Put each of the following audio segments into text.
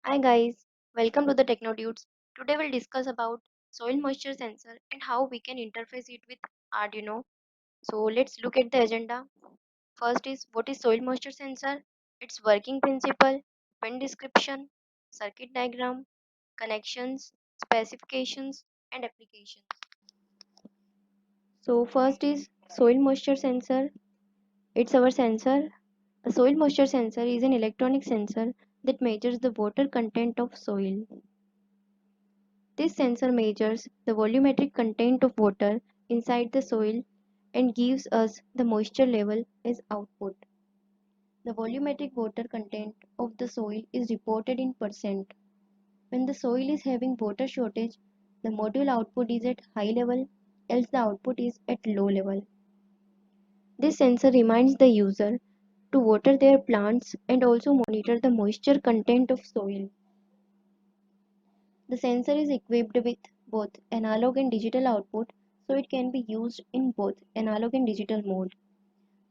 Hi guys, welcome to the Technodudes. Today we'll discuss about soil moisture sensor and how we can interface it with Arduino. So let's look at the agenda. First is what is soil moisture sensor, its working principle, pin description, circuit diagram, connections, specifications and applications. So first is soil moisture sensor. It's our sensor. A soil moisture sensor is an electronic sensor that measures the water content of soil. This sensor measures the volumetric content of water inside the soil and gives us the moisture level as output. The volumetric water content of the soil is reported in percent. When the soil is having water shortage, the module output is at high level, else the output is at low level. This sensor reminds the user to water their plants and also monitor the moisture content of soil. The sensor is equipped with both analog and digital output, so it can be used in both analog and digital mode.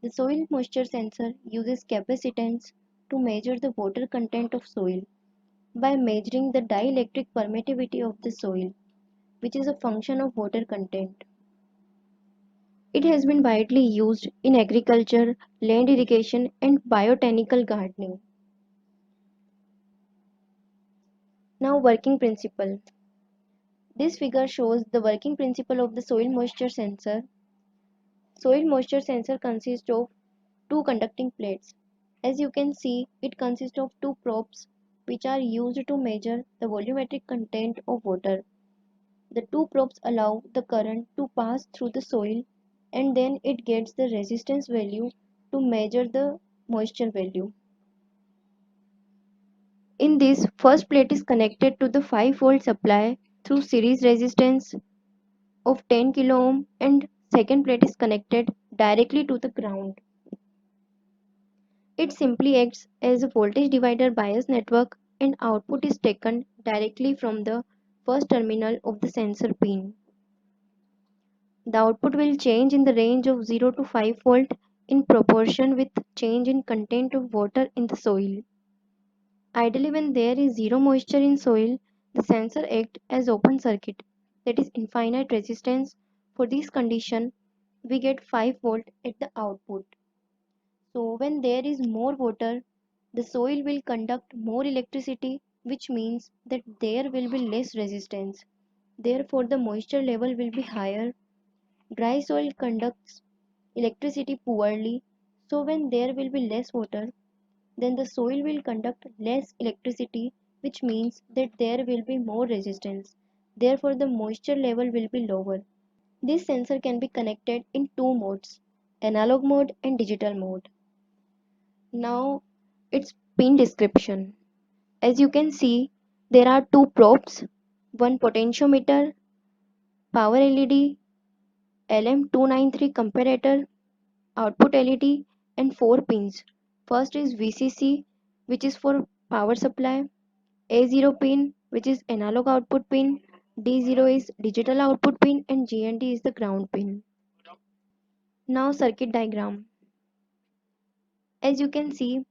The soil moisture sensor uses capacitance to measure the water content of soil by measuring the dielectric permittivity of the soil, which is a function of water content. It has been widely used in agriculture, land irrigation, and botanical gardening. Now, working principle. This figure shows the working principle of the soil moisture sensor. Soil moisture sensor consists of two conducting plates. As you can see, it consists of two probes which are used to measure the volumetric content of water. The two probes allow the current to pass through the soil and then it gets the resistance value to measure the moisture value. In this, first plate is connected to the 5-volt supply through series resistance of 10 kilo ohm and second plate is connected directly to the ground. It simply acts as a voltage divider bias network and output is taken directly from the first terminal of the sensor pin. The output will change in the range of 0 to 5 volt in proportion with change in content of water in the soil. Ideally, when there is zero moisture in soil, the sensor acts as open circuit, that is infinite resistance. For this condition, we get 5 volt at the output. So when there is more water, the soil will conduct more electricity, which means that there will be less resistance. Therefore, the moisture level will be higher. Dry soil conducts electricity poorly, so when there will be less water, then the soil will conduct less electricity, which means that there will be more resistance. Therefore, the moisture level will be lower. This sensor can be connected in two modes, analog mode and digital mode. Now, its pin description. As you can see, there are two probes, one potentiometer, power LED, LM293 comparator, output LED, and four pins. First is VCC, which is for power supply, A0 pin, which is analog output pin, D0 is digital output pin, and GND is the ground pin. Now, circuit diagram. As you can see,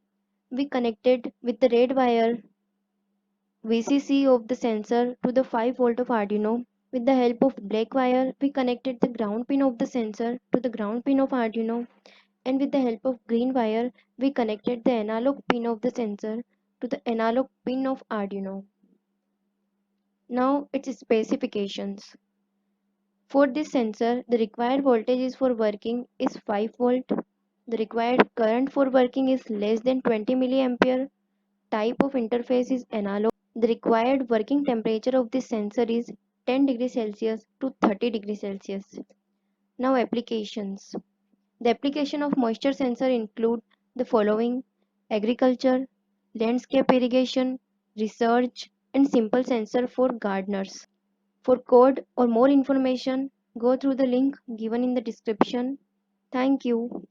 we connected with the red wire VCC of the sensor to the 5 volt of Arduino. With the help of black wire, we connected the ground pin of the sensor to the ground pin of Arduino, and with the help of green wire, we connected the analog pin of the sensor to the analog pin of Arduino. Now its specifications. For this sensor, the required voltage is for working is 5 volt. The required current for working is less than 20 milliampere. Type of interface is analog. The required working temperature of this sensor is 10 degrees Celsius to 30 degrees Celsius. Now applications. The application of moisture sensor include the following: agriculture, landscape irrigation, research, and simple sensor for gardeners. For code or more information, go through the link given in the description. Thank you.